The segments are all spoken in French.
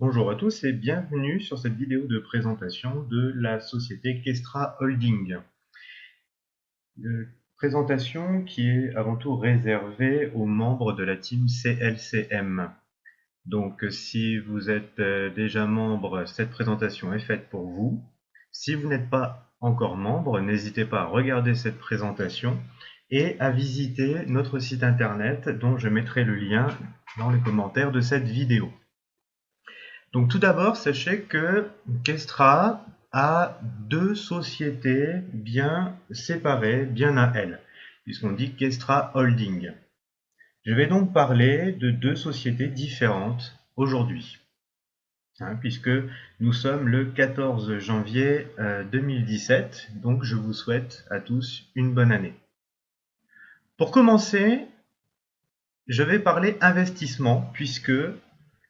Bonjour à tous et bienvenue sur cette vidéo de présentation de la société Kestra Holding. Présentation qui est avant tout réservée aux membres de la team CLCM. Donc si vous êtes déjà membre, cette présentation est faite pour vous. Si vous n'êtes pas encore membre, n'hésitez pas à regarder cette présentation et à visiter notre site internet dont je mettrai le lien dans les commentaires de cette vidéo. Donc tout d'abord, sachez que Kestra a deux sociétés bien séparées, bien à elles, puisqu'on dit Kestra Holding. Je vais donc parler de deux sociétés différentes aujourd'hui, puisque nous sommes le 14 janvier 2017, donc je vous souhaite à tous une bonne année. Pour commencer, je vais parler investissement, puisque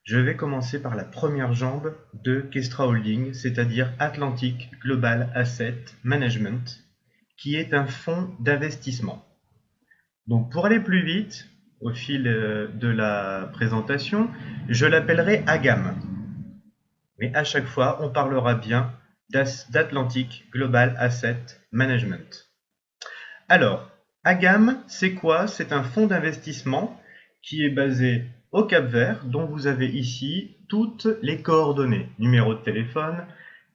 je vais commencer par la première jambe de Kestra Holding, c'est-à-dire Atlantic Global Asset Management, qui est un fonds d'investissement. Donc pour aller plus vite, au fil de la présentation, je l'appellerai AGAM. Mais à chaque fois, on parlera bien d'Atlantic Global Asset Management. Alors, AGAM, c'est quoi? C'est un fonds d'investissement qui est basé au Cap-Vert, dont vous avez ici toutes les coordonnées, numéro de téléphone,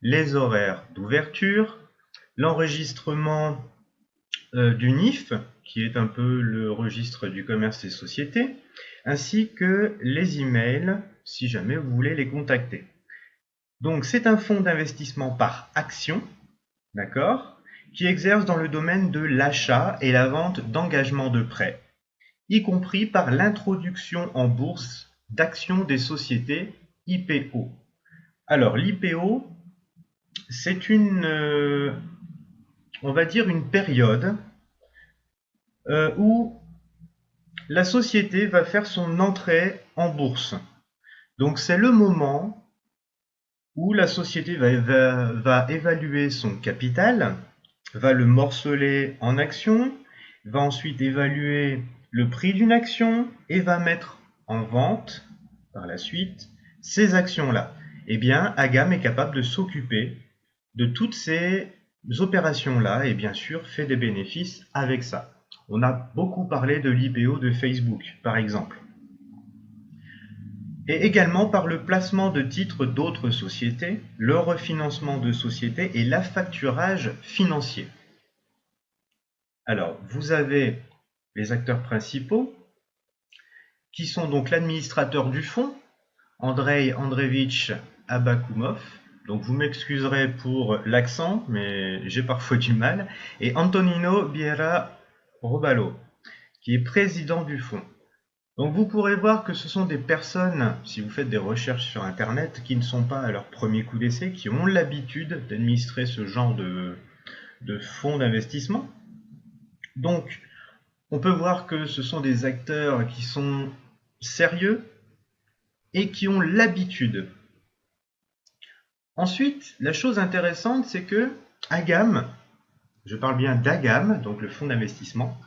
les horaires d'ouverture, l'enregistrement du NIF, qui est un peu le registre du commerce et sociétés, ainsi que les emails, si jamais vous voulez les contacter. Donc c'est un fonds d'investissement par action, d'accord, qui exerce dans le domaine de l'achat et la vente d'engagements de prêt, y compris par l'introduction en bourse d'actions des sociétés IPO. Alors l'IPO, c'est on va dire une période où la société va faire son entrée en bourse. Donc c'est le moment où la société va évaluer son capital, va le morceler en actions, va ensuite évaluer le prix d'une action et va mettre en vente par la suite ces actions-là. Eh bien, Agam est capable de s'occuper de toutes ces opérations-là et bien sûr fait des bénéfices avec ça. On a beaucoup parlé de l'IPO de Facebook, par exemple. Et également par le placement de titres d'autres sociétés, le refinancement de sociétés et l'affacturage financier. Alors, vous avez les acteurs principaux, qui sont donc l'administrateur du fonds, Andrei Andreevitch Abakumov, donc vous m'excuserez pour l'accent, mais j'ai parfois du mal, et Antonino Biera Robalo, qui est président du fonds. Donc vous pourrez voir que ce sont des personnes, si vous faites des recherches sur Internet, qui ne sont pas à leur premier coup d'essai, qui ont l'habitude d'administrer ce genre de fonds d'investissement. Donc on peut voir que ce sont des acteurs qui sont sérieux et qui ont l'habitude. Ensuite, la chose intéressante, c'est que Agam, je parle bien d'Agam, donc le fonds d'investissement,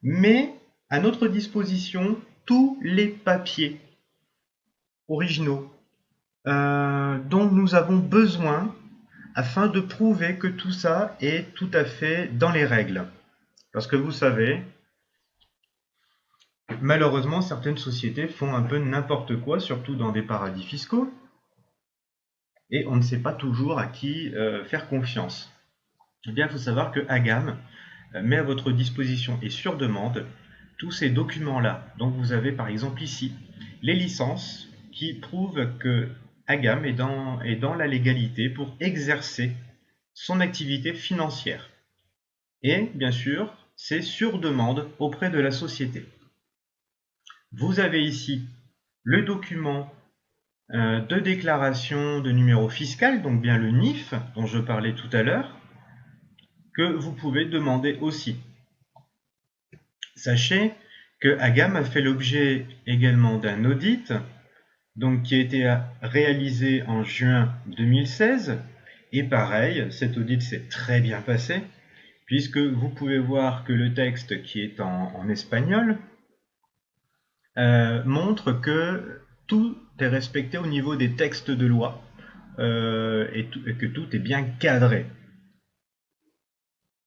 met à notre disposition tous les papiers originaux dont nous avons besoin afin de prouver que tout ça est tout à fait dans les règles. Parce que vous savez, malheureusement, certaines sociétés font un peu n'importe quoi, surtout dans des paradis fiscaux, et on ne sait pas toujours à qui faire confiance. Eh bien, il faut savoir que Agam met à votre disposition et sur demande tous ces documents-là. Donc vous avez par exemple ici les licences qui prouvent que Agam est dans la légalité pour exercer son activité financière. Et bien sûr, c'est sur demande auprès de la société. Vous avez ici le document de déclaration de numéro fiscal, donc bien le NIF dont je parlais tout à l'heure, que vous pouvez demander aussi. Sachez que Agam a fait l'objet également d'un audit donc, qui a été réalisé en juin 2016. Et pareil, cet audit s'est très bien passé, puisque vous pouvez voir que le texte qui est en espagnol montre que tout est respecté au niveau des textes de loi et que tout est bien cadré.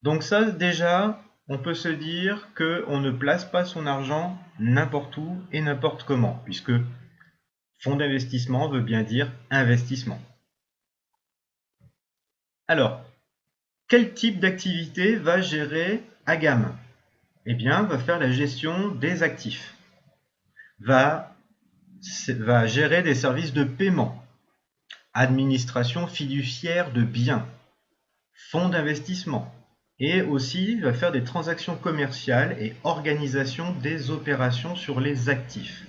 Donc ça, déjà, on peut se dire qu'on ne place pas son argent n'importe où et n'importe comment, puisque fonds d'investissement veut bien dire investissement. Alors, quel type d'activité va gérer Agam? Eh bien, va faire la gestion des actifs, va gérer des services de paiement, administration fiduciaire de biens, fonds d'investissement, et aussi va faire des transactions commerciales et organisation des opérations sur les actifs.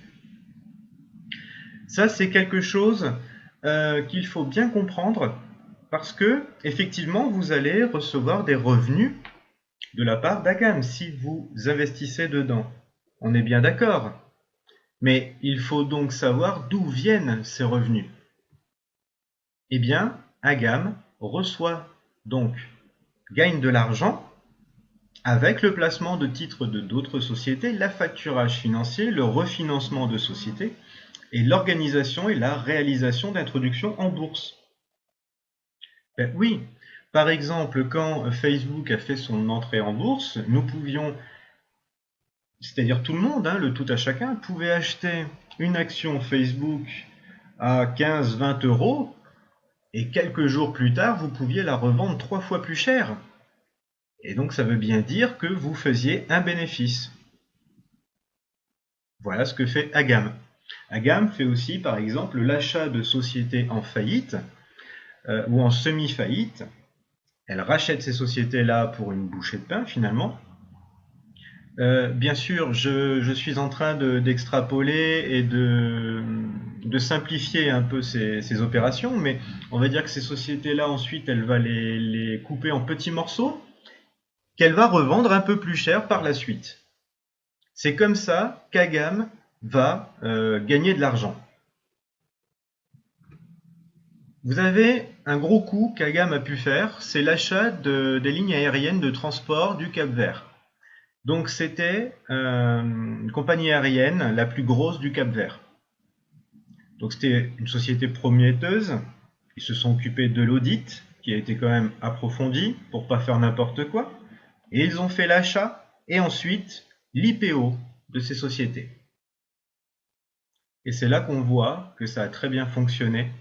Ça, c'est quelque chose qu'il faut bien comprendre parce que, effectivement, vous allez recevoir des revenus de la part d'Agam si vous investissez dedans. On est bien d'accord. Mais il faut donc savoir d'où viennent ces revenus. Eh bien, Agam gagne de l'argent avec le placement de titres de d'autres sociétés, l'affacturage financier, le refinancement de sociétés et l'organisation et la réalisation d'introductions en bourse. Ben oui, par exemple, quand Facebook a fait son entrée en bourse, nous pouvions, c'est-à-dire tout le monde, le tout à chacun, pouvait acheter une action Facebook à 15-20 euros et quelques jours plus tard, vous pouviez la revendre 3 fois plus cher. Et donc ça veut bien dire que vous faisiez un bénéfice. Voilà ce que fait Agam. Agam fait aussi par exemple l'achat de sociétés en faillite ou en semi-faillite. Elle rachète ces sociétés-là pour une bouchée de pain finalement. Bien sûr, je suis en train d'extrapoler et de simplifier un peu ces opérations, mais on va dire que ces sociétés-là, ensuite, elle va les couper en petits morceaux qu'elle va revendre un peu plus cher par la suite. C'est comme ça qu'Agam va gagner de l'argent. Vous avez un gros coup qu'Agam a pu faire, c'est l'achat des lignes aériennes de transport du Cap-Vert. Donc c'était une compagnie aérienne la plus grosse du Cap-Vert. Donc c'était une société prometteuse. Ils se sont occupés de l'audit, qui a été quand même approfondi pour pas faire n'importe quoi. Et ils ont fait l'achat et ensuite l'IPO de ces sociétés. Et c'est là qu'on voit que ça a très bien fonctionné,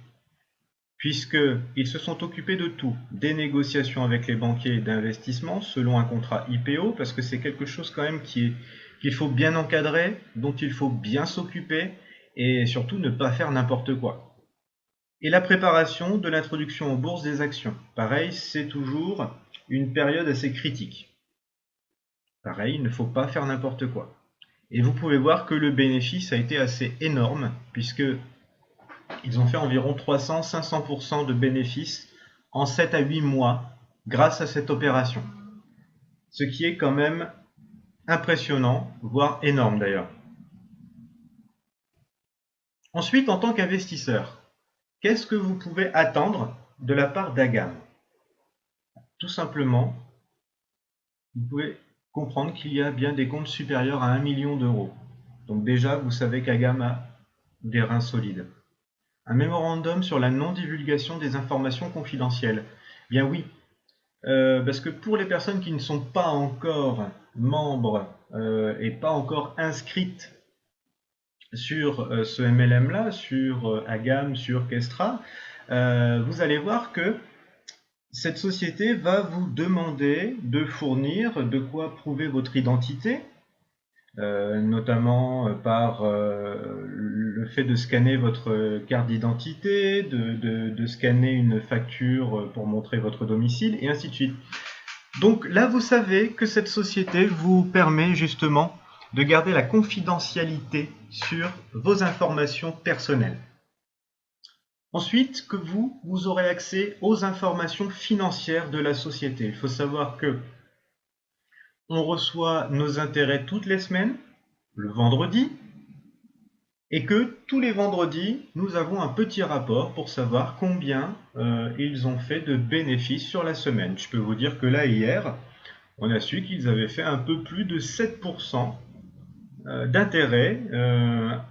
puisqu'ils se sont occupés de tout, des négociations avec les banquiers d'investissement selon un contrat IPO, parce que c'est quelque chose quand même qu'il faut bien encadrer, dont il faut bien s'occuper, et surtout ne pas faire n'importe quoi. Et la préparation de l'introduction aux bourses des actions. Pareil, c'est toujours une période assez critique. Pareil, il ne faut pas faire n'importe quoi. Et vous pouvez voir que le bénéfice a été assez énorme, puisque ils ont fait environ 300-500% de bénéfices en 7 à 8 mois grâce à cette opération. Ce qui est quand même impressionnant, voire énorme d'ailleurs. Ensuite, en tant qu'investisseur, qu'est-ce que vous pouvez attendre de la part d'Agam? Tout simplement, vous pouvez comprendre qu'il y a bien des comptes supérieurs à 1 million d'euros. Donc déjà, vous savez qu'Agam a des reins solides. Un mémorandum sur la non-divulgation des informations confidentielles. Bien oui, parce que pour les personnes qui ne sont pas encore membres et pas encore inscrites sur ce MLM-là, sur Agam, sur Kestra, vous allez voir que cette société va vous demander de fournir de quoi prouver votre identité, notamment par le fait de scanner votre carte d'identité, de scanner une facture pour montrer votre domicile, et ainsi de suite. Donc là, vous savez que cette société vous permet justement de garder la confidentialité sur vos informations personnelles. Ensuite, que vous aurez accès aux informations financières de la société. Il faut savoir que on reçoit nos intérêts toutes les semaines, le vendredi, et que tous les vendredis, nous avons un petit rapport pour savoir combien ils ont fait de bénéfices sur la semaine. Je peux vous dire que là, hier, on a su qu'ils avaient fait un peu plus de 7% d'intérêt,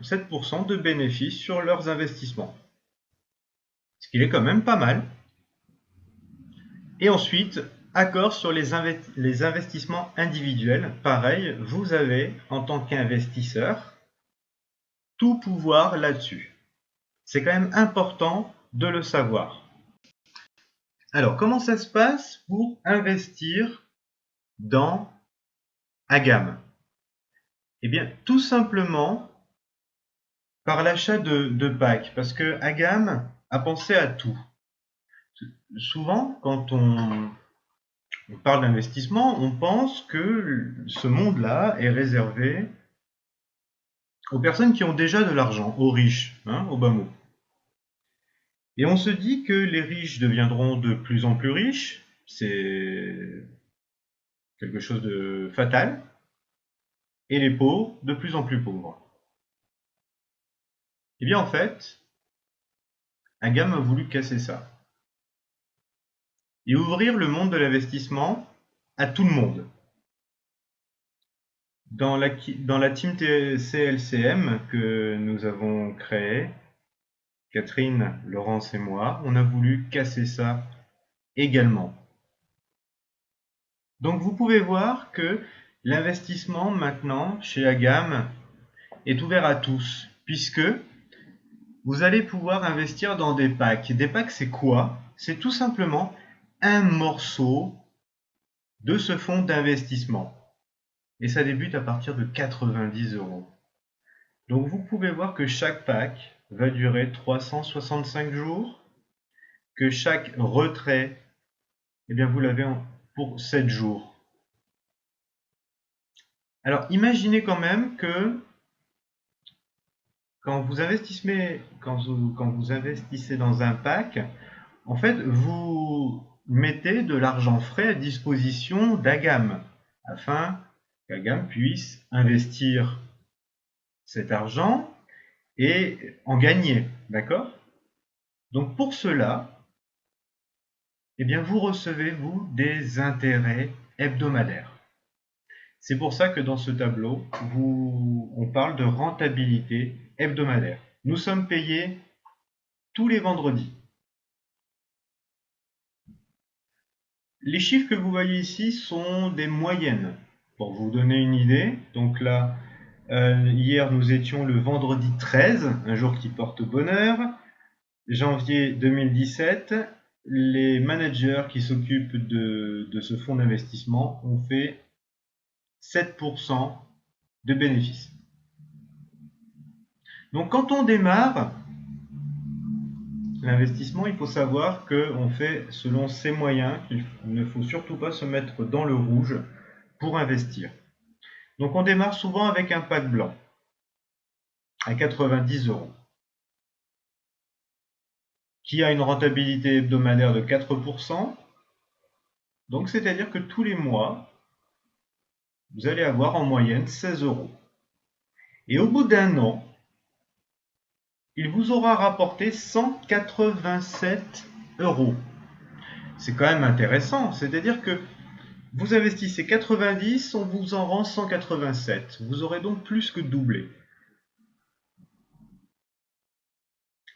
7% de bénéfices sur leurs investissements. Ce qui est quand même pas mal. Et ensuite, accord sur les investissements individuels. Pareil, vous avez, en tant qu'investisseur, tout pouvoir là-dessus. C'est quand même important de le savoir. Alors, comment ça se passe pour investir dans Agam? Eh bien, tout simplement par l'achat de packs, parce que Agam a pensé à tout. Souvent, quand on parle d'investissement, on pense que ce monde-là est réservé aux personnes qui ont déjà de l'argent, aux riches, hein, au bas mot. Et on se dit que les riches deviendront de plus en plus riches, c'est quelque chose de fatal, et les pauvres de plus en plus pauvres. Eh bien en fait, Agam a voulu casser ça et ouvrir le monde de l'investissement à tout le monde. Dans la team CLCM que nous avons créée, Catherine, Laurence et moi, on a voulu casser ça également. Donc vous pouvez voir que l'investissement maintenant chez Agam est ouvert à tous, puisque vous allez pouvoir investir dans des packs. Des packs, c'est quoi? C'est tout simplement un morceau de ce fonds d'investissement. Et ça débute à partir de 90 €. Donc vous pouvez voir que chaque pack va durer 365 jours, que chaque retrait, eh bien vous l'avez pour 7 jours. Alors imaginez quand même que quand vous investissez dans un pack, en fait, vous mettez de l'argent frais à disposition d'Agam afin qu'Agam puisse investir cet argent et en gagner, d'accord? Donc pour cela, eh bien vous recevez, vous, des intérêts hebdomadaires. C'est pour ça que dans ce tableau, on parle de rentabilité hebdomadaire. Nous sommes payés tous les vendredis. Les chiffres que vous voyez ici sont des moyennes. Pour vous donner une idée, donc là, hier nous étions le vendredi 13, un jour qui porte bonheur. Janvier 2017, les managers qui s'occupent de ce fonds d'investissement ont fait 7% de bénéfices. Donc quand on démarre l'investissement, il faut savoir qu'on fait selon ses moyens, qu'il ne faut surtout pas se mettre dans le rouge pour investir. Donc on démarre souvent avec un pack blanc à 90 €, qui a une rentabilité hebdomadaire de 4%. Donc c'est-à-dire que tous les mois, vous allez avoir en moyenne 16 €. Et au bout d'un an, il vous aura rapporté 187 €. C'est quand même intéressant, c'est-à-dire que vous investissez 90, on vous en rend 187. Vous aurez donc plus que doublé.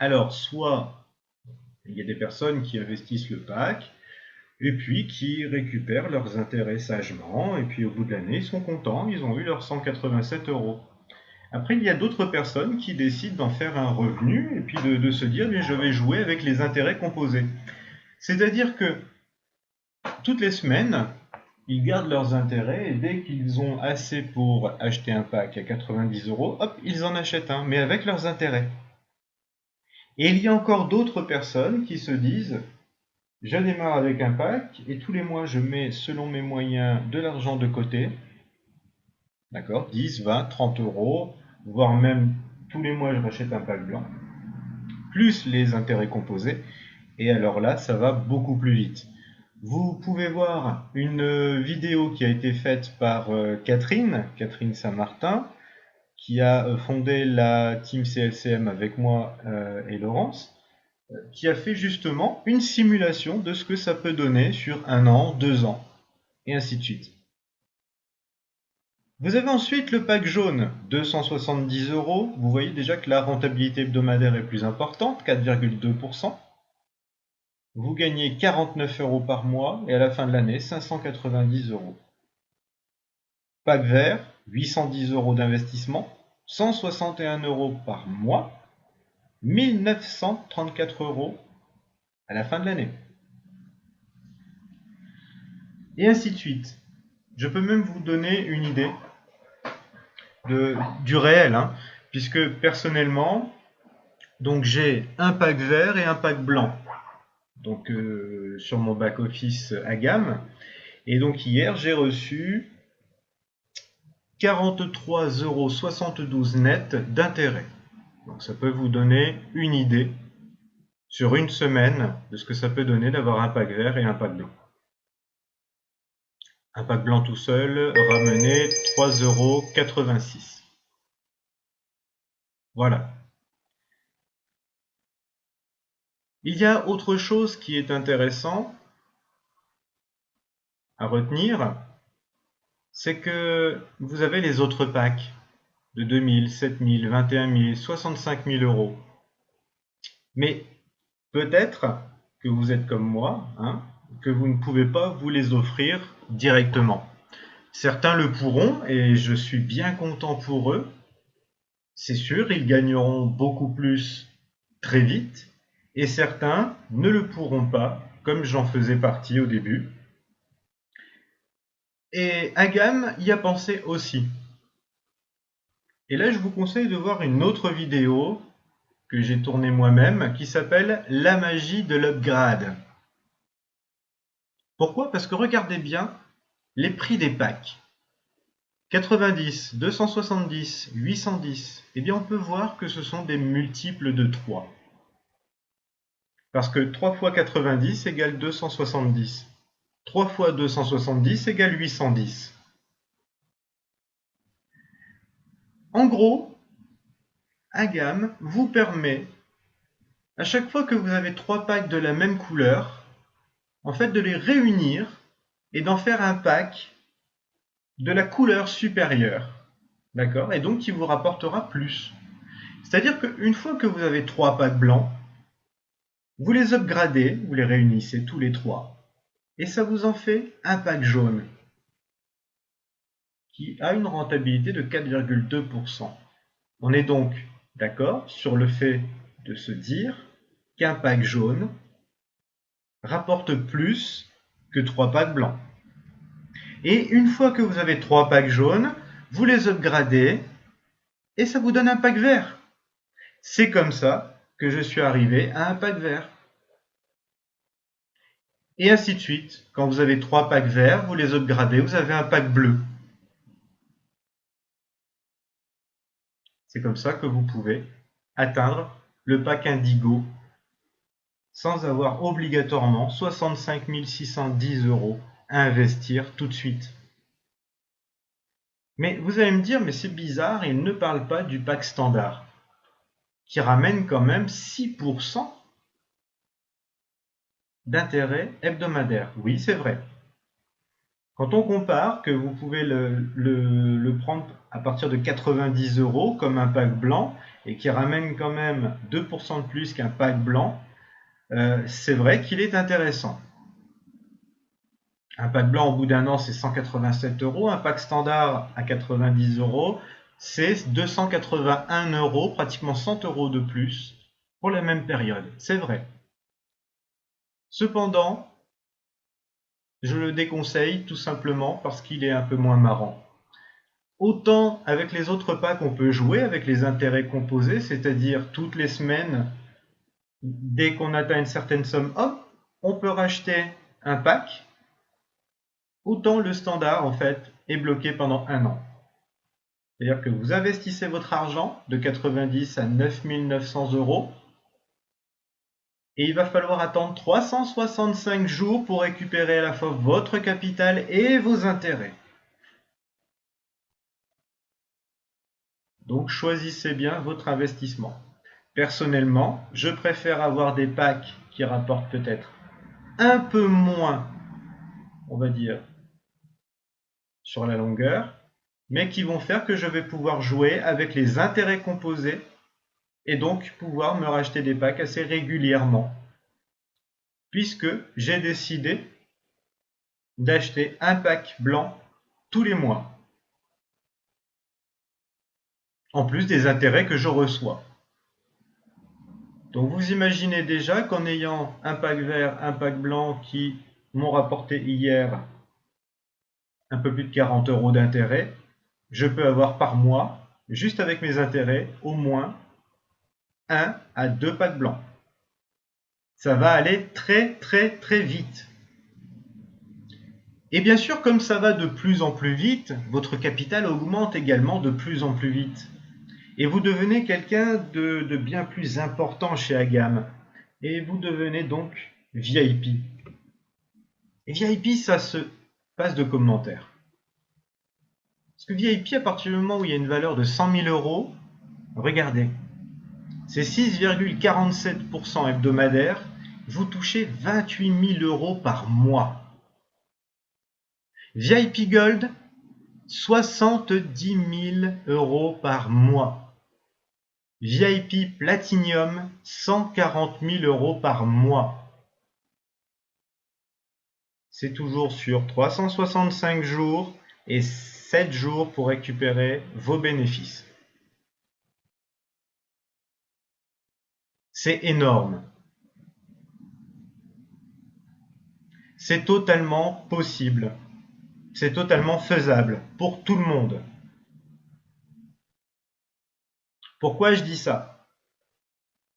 Alors, soit il y a des personnes qui investissent le pack, et puis qui récupèrent leurs intérêts sagement, et puis au bout de l'année, ils sont contents, ils ont eu leurs 187 €. Après, il y a d'autres personnes qui décident d'en faire un revenu et puis de se dire mais je vais jouer avec les intérêts composés. C'est-à-dire que toutes les semaines, ils gardent leurs intérêts et dès qu'ils ont assez pour acheter un pack à 90 €, hop, ils en achètent un, mais avec leurs intérêts. Et il y a encore d'autres personnes qui se disent je démarre avec un pack et tous les mois je mets selon mes moyens de l'argent de côté. D'accord, 10, 20, 30 €, voire même tous les mois je rachète un pack blanc, plus les intérêts composés, et alors là ça va beaucoup plus vite. Vous pouvez voir une vidéo qui a été faite par Catherine Saint-Martin, qui a fondé la team CLCM avec moi et Laurence, qui a fait justement une simulation de ce que ça peut donner sur 1 an, 2 ans, et ainsi de suite. Vous avez ensuite le pack jaune, 270 €. Vous voyez déjà que la rentabilité hebdomadaire est plus importante, 4,2%. Vous gagnez 49 € par mois et à la fin de l'année, 590 €. Pack vert, 810 € d'investissement, 161 € par mois, 1934 € à la fin de l'année. Et ainsi de suite. Je peux même vous donner une idée du réel, hein, puisque personnellement, donc j'ai un pack vert et un pack blanc, donc sur mon back office à gamme. Et donc hier, j'ai reçu 43,72 € net d'intérêt. Donc ça peut vous donner une idée sur une semaine de ce que ça peut donner d'avoir un pack vert et un pack blanc. Un pack blanc tout seul ramenait 3,86 €. Voilà. Il y a autre chose qui est intéressant à retenir, c'est que vous avez les autres packs de 2000, 7000, 21 000, 65 000 €. Mais peut-être que vous êtes comme moi, hein, que vous ne pouvez pas vous les offrir directement. Certains le pourront et je suis bien content pour eux. C'est sûr, ils gagneront beaucoup plus très vite et certains ne le pourront pas, comme j'en faisais partie au début. Et Agam y a pensé aussi. Et là, je vous conseille de voir une autre vidéo que j'ai tournée moi-même qui s'appelle « La magie de l'upgrade ». Pourquoi? Parce que regardez bien les prix des packs. 90, 270, 810, eh bien on peut voir que ce sont des multiples de 3. Parce que 3 fois 90 égale 270. 3 fois 270 égale 810. En gros, Agam vous permet, à chaque fois que vous avez 3 packs de la même couleur, en fait de les réunir et d'en faire un pack de la couleur supérieure. D'accord? Et donc qui vous rapportera plus. C'est-à-dire qu'une fois que vous avez 3 packs blancs, vous les upgradez, vous les réunissez tous les 3, et ça vous en fait un pack jaune qui a une rentabilité de 4,2%. On est donc d'accord sur le fait de se dire qu'un pack jaune rapporte plus que 3 packs blancs. Et une fois que vous avez 3 packs jaunes, vous les upgradez et ça vous donne un pack vert. C'est comme ça que je suis arrivé à un pack vert. Et ainsi de suite. Quand vous avez 3 packs verts, vous les upgradez, vous avez un pack bleu. C'est comme ça que vous pouvez atteindre le pack indigo sans avoir obligatoirement 65 610 € à investir tout de suite. Mais vous allez me dire, mais c'est bizarre, il ne parle pas du pack standard, qui ramène quand même 6% d'intérêt hebdomadaire. Oui, c'est vrai. Quand on compare que vous pouvez le prendre à partir de 90 € comme un pack blanc et qui ramène quand même 2% de plus qu'un pack blanc, c'est vrai qu'il est intéressant. Un pack blanc au bout d'un an, c'est 187 €. Un pack standard à 90 €, c'est 281 €, pratiquement 100 € de plus pour la même période. C'est vrai. Cependant, je le déconseille tout simplement parce qu'il est un peu moins marrant. Autant avec les autres packs, on peut jouer avec les intérêts composés, c'est-à-dire toutes les semaines, dès qu'on atteint une certaine somme, hop, on peut racheter un pack. Autant le standard, en fait, est bloqué pendant un an. C'est-à-dire que vous investissez votre argent de 90 à 9 900 € et il va falloir attendre 365 jours pour récupérer à la fois votre capital et vos intérêts. Donc choisissez bien votre investissement. Personnellement, je préfère avoir des packs qui rapportent peut-être un peu moins, on va dire, sur la longueur, mais qui vont faire que je vais pouvoir jouer avec les intérêts composés et donc pouvoir me racheter des packs assez régulièrement, puisque j'ai décidé d'acheter un pack blanc tous les mois, en plus des intérêts que je reçois. Donc vous imaginez déjà qu'en ayant un pack vert, un pack blanc qui m'ont rapporté hier un peu plus de 40 € d'intérêt, je peux avoir par mois, juste avec mes intérêts, au moins 1 à 2 packs blancs. Ça va aller très très très vite. Et bien sûr, comme ça va de plus en plus vite, votre capital augmente également de plus en plus vite. Et vous devenez quelqu'un de bien plus important chez Agam. Et vous devenez donc VIP. Et VIP, ça se passe de commentaires. Parce que VIP, à partir du moment où il y a une valeur de 100 000 €, regardez, c'est 6,47% hebdomadaire, vous touchez 28 000 € par mois. VIP Gold, 70 000 € par mois. VIP Platinum, 140 000 € par mois. C'est toujours sur 365 jours et 7 jours pour récupérer vos bénéfices. C'est énorme. C'est totalement possible. C'est totalement faisable pour tout le monde. Pourquoi je dis ça?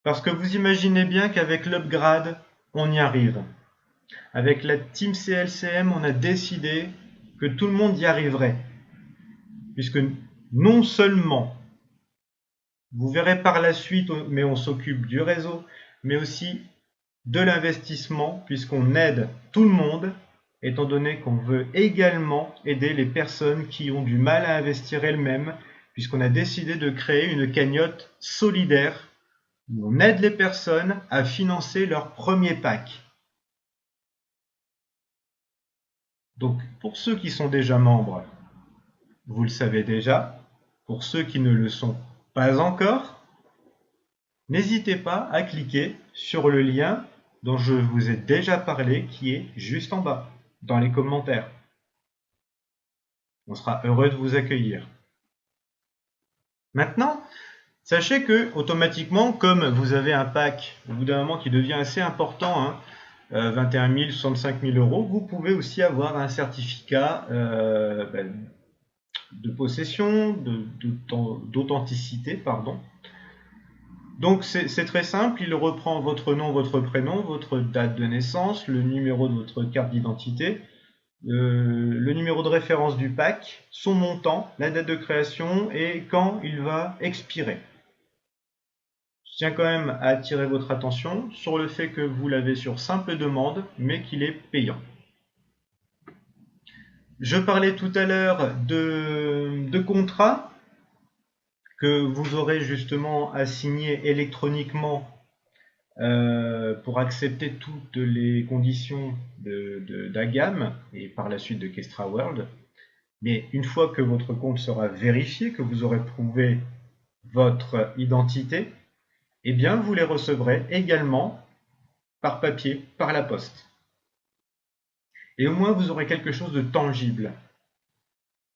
Parce que vous imaginez bien qu'avec l'upgrade, on y arrive. Avec la team CLCM, on a décidé que tout le monde y arriverait. Puisque non seulement, vous verrez par la suite, mais on s'occupe du réseau, mais aussi de l'investissement, puisqu'on aide tout le monde, étant donné qu'on veut également aider les personnes qui ont du mal à investir elles-mêmes, puisqu'on a décidé de créer une cagnotte solidaire où on aide les personnes à financer leur premier pack. Donc pour ceux qui sont déjà membres, vous le savez déjà. Pour ceux qui ne le sont pas encore, n'hésitez pas à cliquer sur le lien dont je vous ai déjà parlé, qui est juste en bas, dans les commentaires. On sera heureux de vous accueillir. Maintenant, sachez que automatiquement, comme vous avez un pack au bout d'un moment qui devient assez important, 21 000, 65 000 €, vous pouvez aussi avoir un certificat de possession, d'authenticité, pardon. Donc c'est très simple, il reprend votre nom, votre prénom, votre date de naissance, le numéro de votre carte d'identité, le numéro de référence du pack, son montant, la date de création et quand il va expirer. Je tiens quand même à attirer votre attention sur le fait que vous l'avez sur simple demande, mais qu'il est payant. Je parlais tout à l'heure de contrats que vous aurez justement à signer électroniquement pour accepter toutes les conditions d'Agam et par la suite de Kestra World. Mais une fois que votre compte sera vérifié, que vous aurez prouvé votre identité, eh bien vous les recevrez également par papier, par la poste. Et au moins vous aurez quelque chose de tangible,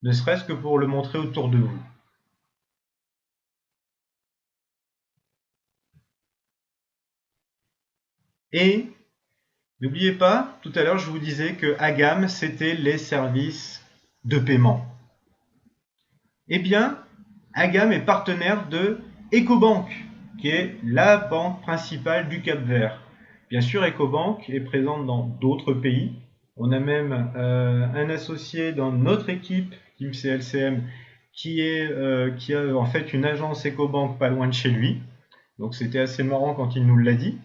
ne serait-ce que pour le montrer autour de vous. Et n'oubliez pas, tout à l'heure je vous disais que Agam c'était les services de paiement. Eh bien, Agam est partenaire de Ecobank, qui est la banque principale du Cap-Vert. Bien sûr, Ecobank est présente dans d'autres pays. On a même un associé dans notre équipe, Team CLCM, qui a en fait une agence Ecobank pas loin de chez lui. Donc c'était assez marrant quand il nous l'a dit.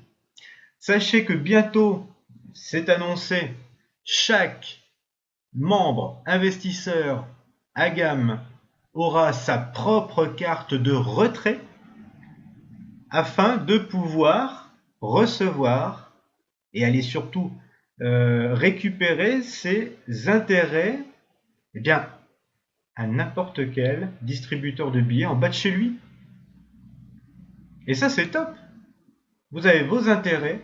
Sachez que bientôt, c'est annoncé, chaque membre investisseur Agam aura sa propre carte de retrait afin de pouvoir recevoir et aller surtout récupérer ses intérêts à n'importe quel distributeur de billets en bas de chez lui. Et ça, c'est top. Vous avez vos intérêts,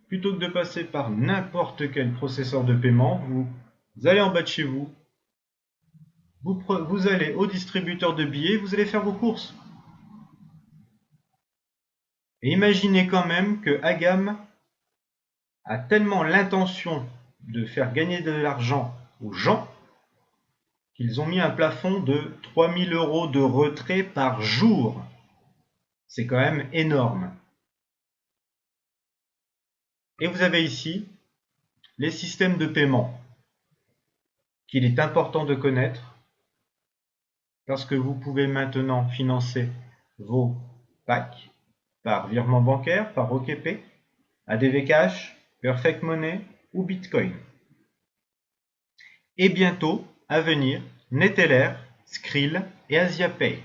plutôt que de passer par n'importe quel processeur de paiement, vous allez en bas de chez vous, vous allez au distributeur de billets, vous allez faire vos courses. Et imaginez quand même que Agam a tellement l'intention de faire gagner de l'argent aux gens qu'ils ont mis un plafond de 3000 € de retrait par jour. C'est quand même énorme. Et vous avez ici les systèmes de paiement qu'il est important de connaître parce que vous pouvez maintenant financer vos packs par virement bancaire, par OKP, ADV Cash, Perfect Money ou Bitcoin. Et bientôt, à venir, Neteller, Skrill et AsiaPay.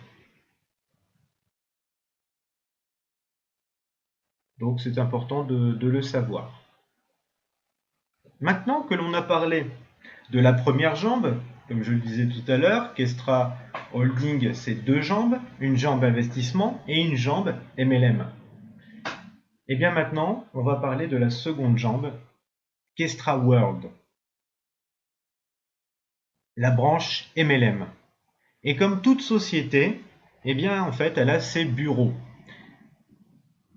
Donc c'est important de le savoir. Maintenant que l'on a parlé de la première jambe, comme je le disais tout à l'heure, Kestra Holding, c'est 2 jambes, une jambe investissement et une jambe MLM. Et bien maintenant, on va parler de la seconde jambe, Kestra World, la branche MLM. Et comme toute société, eh bien en fait, elle a ses bureaux.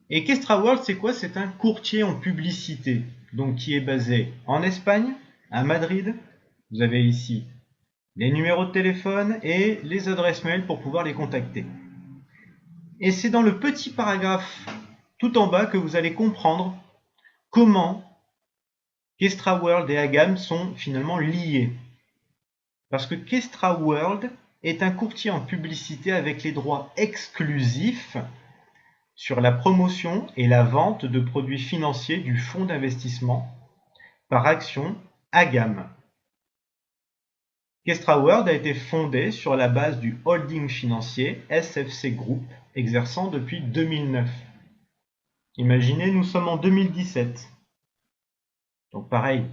Et Kestra World, c'est quoi? C'est un courtier en publicité, donc qui est basé en Espagne, à Madrid. Vous avez ici les numéros de téléphone et les adresses mail pour pouvoir les contacter. Et c'est dans le petit paragraphe tout en bas que vous allez comprendre comment Kestra World et Agam sont finalement liés. Parce que Kestra World est un courtier en publicité avec les droits exclusifs sur la promotion et la vente de produits financiers du fonds d'investissement par action Agam. Kestra World a été fondé sur la base du holding financier SFC Group, exerçant depuis 2009. Imaginez, nous sommes en 2017. Donc pareil,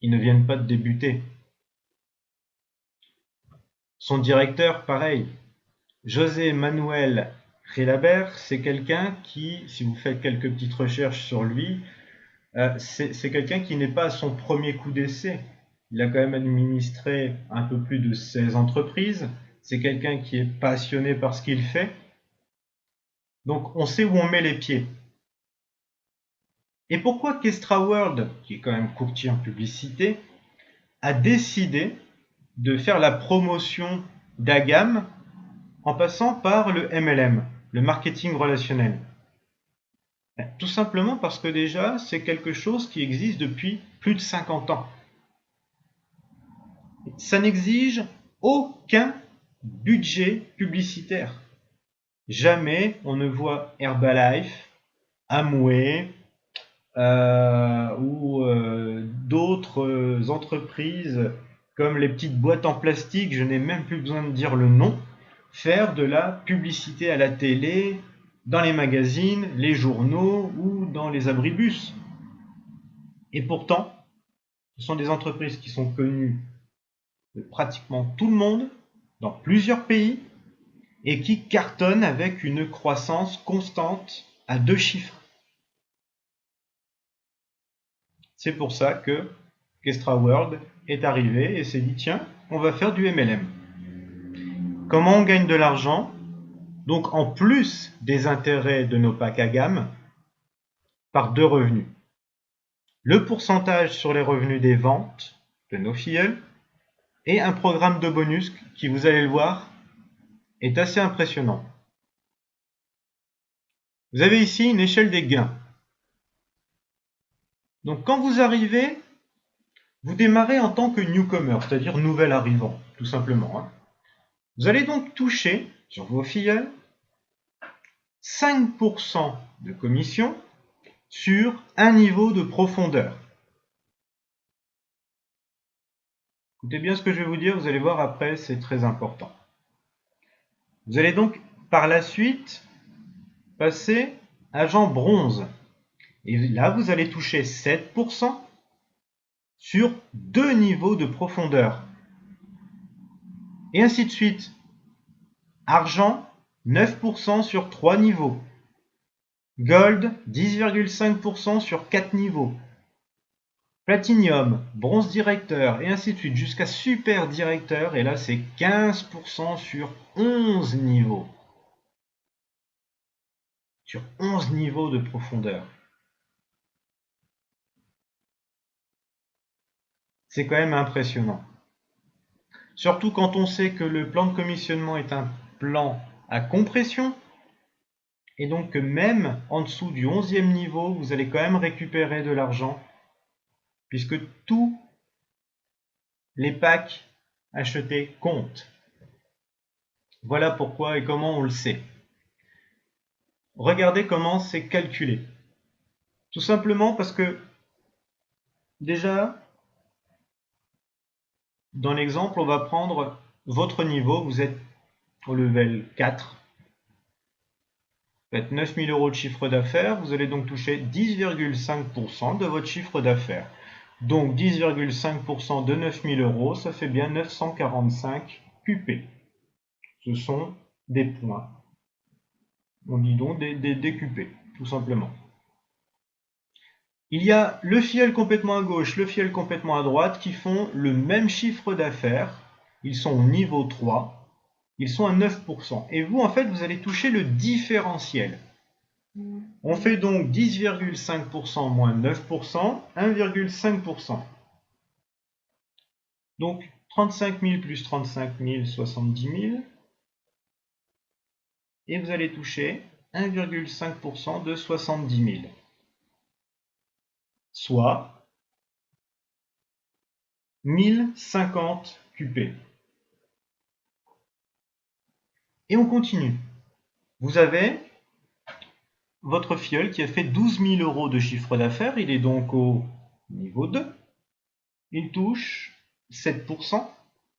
ils ne viennent pas de débuter. Son directeur, pareil, José Manuel Gelabert, c'est quelqu'un qui, si vous faites quelques petites recherches sur lui, c'est quelqu'un qui n'est pas à son premier coup d'essai. Il a quand même administré un peu plus de 16 entreprises. C'est quelqu'un qui est passionné par ce qu'il fait. Donc on sait où on met les pieds. Et pourquoi Kestra World, qui est quand même courtier en publicité, a décidé de faire la promotion d'Agam en passant par le MLM, le marketing relationnel? Tout simplement parce que déjà, c'est quelque chose qui existe depuis plus de 50 ans. Ça n'exige aucun budget publicitaire. Jamais on ne voit Herbalife, Amway ou d'autres entreprises comme les petites boîtes en plastique, je n'ai même plus besoin de dire le nom, faire de la publicité à la télé, dans les magazines, les journaux ou dans les abribus. Et pourtant, ce sont des entreprises qui sont connues de pratiquement tout le monde, dans plusieurs pays, et qui cartonnent avec une croissance constante à 2 chiffres. C'est pour ça que Kestra World est arrivé et s'est dit tiens, on va faire du MLM. Comment on gagne de l'argent? Donc en plus des intérêts de nos packs Agam, par 2 revenus. Le pourcentage sur les revenus des ventes de nos filleuls et un programme de bonus qui, vous allez le voir, est assez impressionnant. Vous avez ici une échelle des gains. Donc quand vous arrivez, vous démarrez en tant que newcomer, c'est-à-dire nouvel arrivant, tout simplement. Vous allez donc toucher sur vos filleuls 5% de commission sur un niveau de profondeur. Écoutez bien ce que je vais vous dire, vous allez voir après, c'est très important. Vous allez donc par la suite passer agent bronze. Et là, vous allez toucher 7% sur 2 niveaux de profondeur. Et ainsi de suite. Argent, 9% sur 3 niveaux. Gold, 10,5% sur 4 niveaux. Platinium, bronze directeur, et ainsi de suite, jusqu'à super directeur, et là c'est 15% sur 11 niveaux. Sur 11 niveaux de profondeur. C'est quand même impressionnant. Surtout quand on sait que le plan de commissionnement est un plan à compression, et donc que même en dessous du 11e niveau, vous allez quand même récupérer de l'argent, puisque tous les packs achetés comptent. Voilà pourquoi et comment on le sait. Regardez comment c'est calculé. Tout simplement parce que, déjà, dans l'exemple, on va prendre votre niveau, vous êtes au level 4, vous faites 9 000 € de chiffre d'affaires, vous allez donc toucher 10,5% de votre chiffre d'affaires. Donc 10,5% de 9 000 €, ça fait bien 945 QP. Ce sont des points. On dit donc des QP, tout simplement. Il y a le fiel complètement à gauche, le fiel complètement à droite qui font le même chiffre d'affaires. Ils sont au niveau 3. Ils sont à 9%. Et vous, en fait, vous allez toucher le différentiel. On fait donc 10,5% moins 9%, 1,5%. Donc 35 000 plus 35 000, 70 000. Et vous allez toucher 1,5% de 70 000. Soit 1050 QP. Et on continue. Vous avez votre filleul qui a fait 12 000 € de chiffre d'affaires, il est donc au niveau 2. Il touche 7%.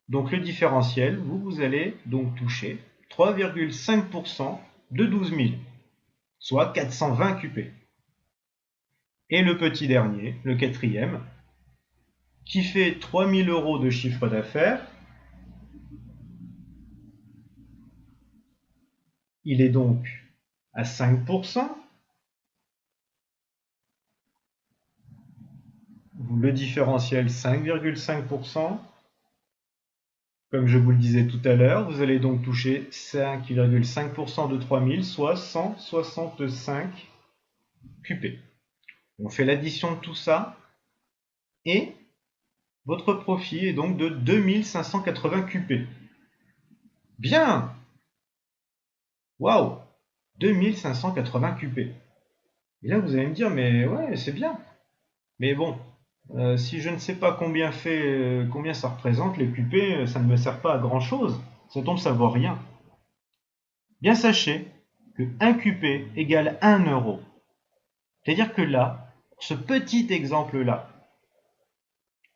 Donc le différentiel, vous allez donc toucher 3,5% de 12 000, soit 420 QP. Et le petit dernier, le quatrième, qui fait 3 000 € de chiffre d'affaires, il est donc à 5%. Le différentiel 5,5%. Comme je vous le disais tout à l'heure, vous allez donc toucher 5,5% de 3000, soit 165 QP. On fait l'addition de tout ça et votre profit est donc de 2580 QP. Bien! Waouh! 2580 QP. Et là, vous allez me dire, mais ouais, c'est bien. Mais bon, si je ne sais pas combien ça représente, les QP, ça ne me sert pas à grand chose. Ça tombe, ça vaut rien. Bien sachez que 1 QP égale 1 euro. C'est-à-dire que là, ce petit exemple-là,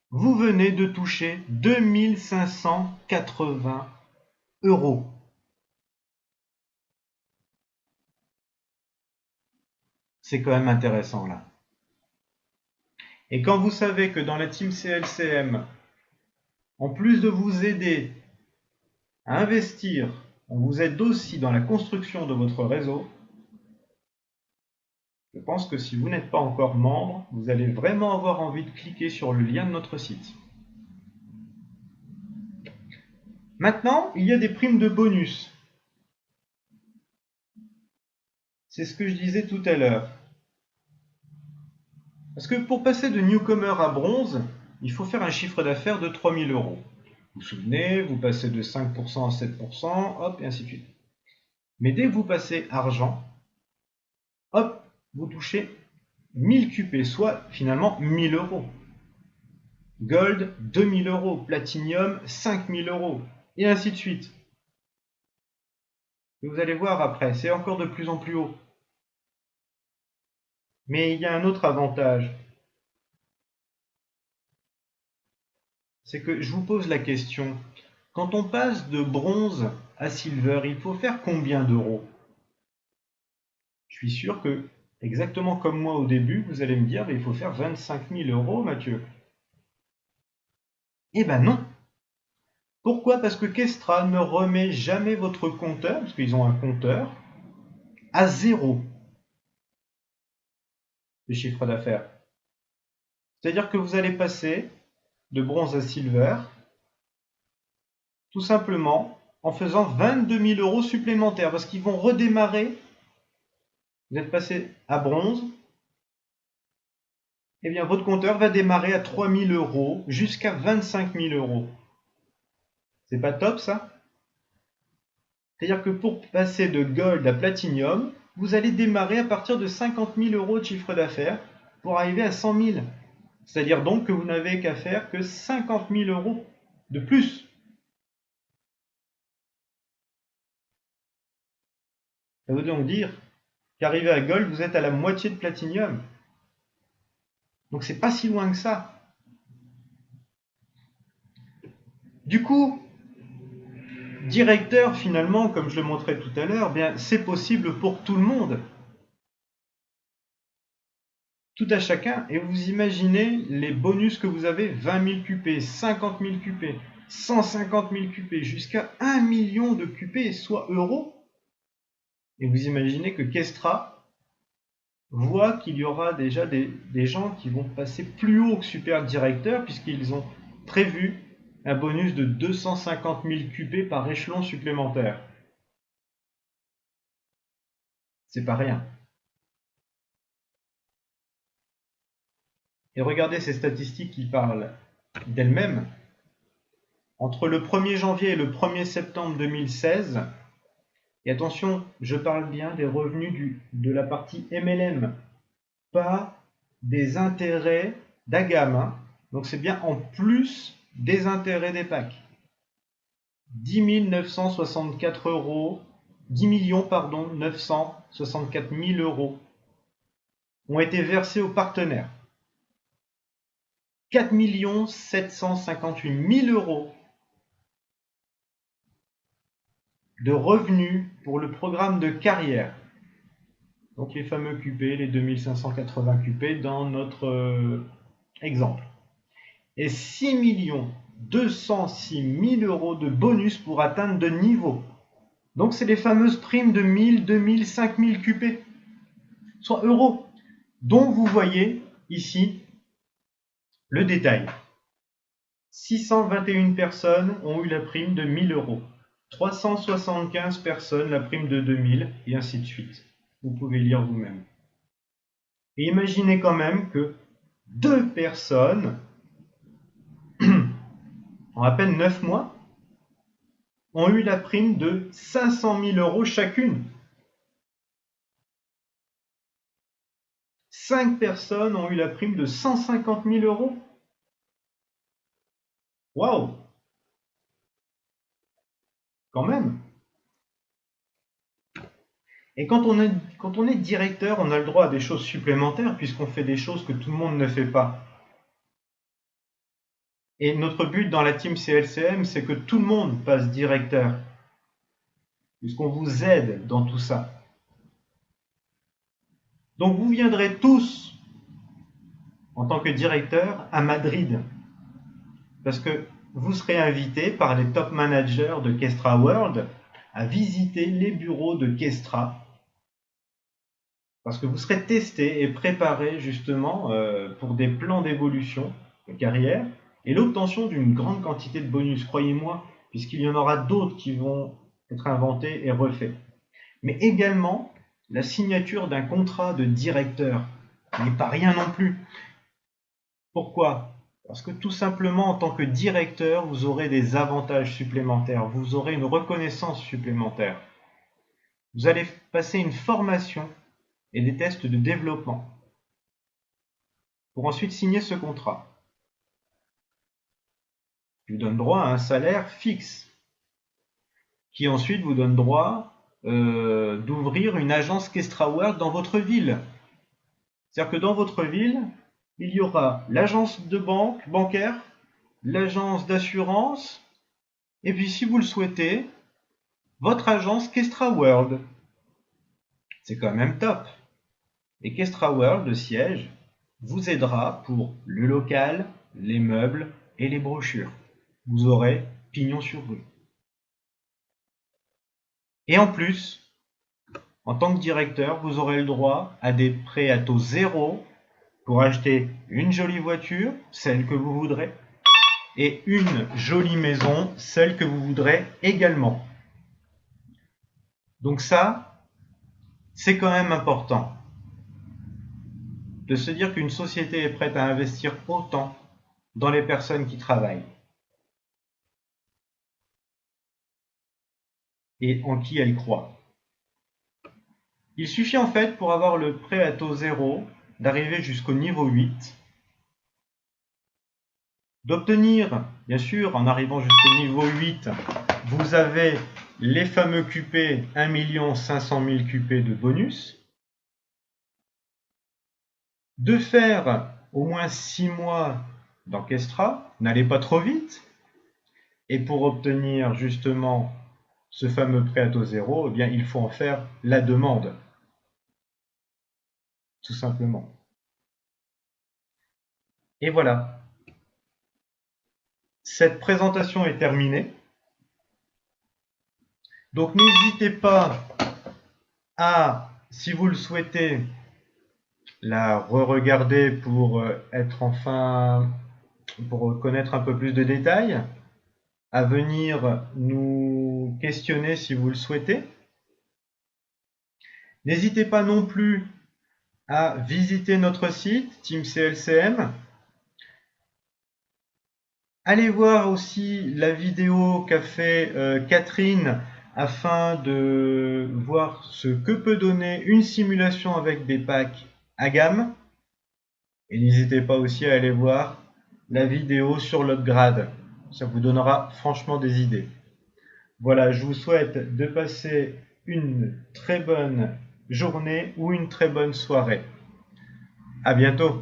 vous venez de toucher 2580 €. C'est quand même intéressant là. Et quand vous savez que dans la team CLCM, en plus de vous aider à investir, on vous aide aussi dans la construction de votre réseau, je pense que si vous n'êtes pas encore membre, vous allez vraiment avoir envie de cliquer sur le lien de notre site. Maintenant, il y a des primes de bonus. C'est ce que je disais tout à l'heure. Parce que pour passer de newcomer à bronze, il faut faire un chiffre d'affaires de 3 000 €. Vous vous souvenez, vous passez de 5% à 7%, hop, et ainsi de suite. Mais dès que vous passez argent, hop, vous touchez 1000 QP, soit finalement 1000 €. Gold, 2000 €. Platinum, 5000 €. Et ainsi de suite. Et vous allez voir après, c'est encore de plus en plus haut. Mais il y a un autre avantage. C'est que je vous pose la question, quand on passe de bronze à silver, il faut faire combien d'euros? Je suis sûr que, exactement comme moi au début, vous allez me dire, il faut faire 25 000 €, Mathieu. Eh ben non. Pourquoi? Parce que Kestra ne remet jamais votre compteur, parce qu'ils ont un compteur, à 0 de chiffre d'affaires. C'est-à-dire que vous allez passer de bronze à silver, tout simplement en faisant 22 000 euros supplémentaires, parce qu'ils vont redémarrer. Vous êtes passé à bronze, eh bien votre compteur va démarrer à 3 000 euros jusqu'à 25 000 euros. C'est pas top ça? C'est-à-dire que pour passer de gold à platinum, vous allez démarrer à partir de 50 000 euros de chiffre d'affaires pour arriver à 100 000. C'est-à-dire donc que vous n'avez qu'à faire que 50 000 euros de plus. Ça veut donc dire qu'arrivé à gold, vous êtes à la moitié de platinum. Donc c'est pas si loin que ça. Du coup, directeur finalement, comme je le montrais tout à l'heure, bien c'est possible pour tout le monde. Tout à chacun, et vous imaginez les bonus que vous avez, 20 000 QP, 50 000 QP, 150 000 QP, jusqu'à 1 million de QP, soit euros. Et vous imaginez que Kestra voit qu'il y aura déjà des gens qui vont passer plus haut que super directeur, puisqu'ils ont prévu un bonus de 250 000 QP par échelon supplémentaire. C'est pas rien. Et regardez ces statistiques qui parlent d'elles-mêmes. Entre le 1er janvier et le 1er septembre 2016, et attention, je parle bien des revenus de la partie MLM, pas des intérêts d'Agam. Hein. Donc c'est bien en plus des intérêts des packs. 10 964 euros, 10 millions, pardon, 964 000 euros ont été versés aux partenaires. 4 758 000 euros de revenus pour le programme de carrière. Donc les fameux QP, les 2580 QP dans notre exemple. Et 6 206 000 euros de bonus pour atteindre de niveau. Donc c'est les fameuses primes de 1000, 2000, 5000 QP, soit euros, dont vous voyez ici le détail. 621 personnes ont eu la prime de 1000 euros. 375 personnes la prime de 2000 et ainsi de suite. Vous pouvez lire vous-même. Et imaginez quand même que 2 personnes, en à peine 9 mois, ont eu la prime de 500 000 euros chacune. 5 personnes ont eu la prime de 150 000 euros. Waouh! Quand même! Et quand on est directeur, on a le droit à des choses supplémentaires puisqu'on fait des choses que tout le monde ne fait pas. Et notre but dans la team CLCM, c'est que tout le monde passe directeur, puisqu'on vous aide dans tout ça. Donc vous viendrez tous, en tant que directeur, à Madrid, parce que vous serez invités par les top managers de Kestra World à visiter les bureaux de Kestra, parce que vous serez testés et préparés justement pour des plans d'évolution de carrière et l'obtention d'une grande quantité de bonus, croyez-moi, puisqu'il y en aura d'autres qui vont être inventés et refaits. Mais également la signature d'un contrat de directeur n'est pas rien non plus. Pourquoi? Parce que tout simplement, en tant que directeur, vous aurez des avantages supplémentaires, vous aurez une reconnaissance supplémentaire. Vous allez passer une formation et des tests de développement pour ensuite signer ce contrat. Qui vous donne droit à un salaire fixe, qui ensuite vous donne droit d'ouvrir une agence Kestra World dans votre ville. C'est-à-dire que dans votre ville, il y aura l'agence de bancaire, l'agence d'assurance, et puis si vous le souhaitez, votre agence Kestra World. C'est quand même top. Et Kestra World, le siège, vous aidera pour le local, les meubles et les brochures. Vous aurez pignon sur rue. Et en plus, en tant que directeur, vous aurez le droit à des prêts à taux zéro pour acheter une jolie voiture, celle que vous voudrez, et une jolie maison, celle que vous voudrez également. Donc ça, c'est quand même important de se dire qu'une société est prête à investir autant dans les personnes qui travaillent et en qui elle croit. Il suffit en fait pour avoir le prêt à taux zéro d'arriver jusqu'au niveau 8, d'obtenir, bien sûr, en arrivant jusqu'au niveau 8, vous avez les fameux QP 1 500 000 QP de bonus, de faire au moins 6 mois d'encaistra, n'allez pas trop vite, et pour obtenir justement ce fameux prêt à taux zéro, eh bien, il faut en faire la demande, tout simplement. Et voilà, cette présentation est terminée. Donc n'hésitez pas à, si vous le souhaitez, la re-regarder pour pour connaître un peu plus de détails, à venir nous questionner si vous le souhaitez. N'hésitez pas non plus à visiter notre site Team CLCM. Allez voir aussi la vidéo qu'a fait Catherine afin de voir ce que peut donner une simulation avec des packs à gamme. Et n'hésitez pas aussi à aller voir la vidéo sur l'upgrade. Ça vous donnera franchement des idées. Voilà, je vous souhaite de passer une très bonne journée ou une très bonne soirée. À bientôt.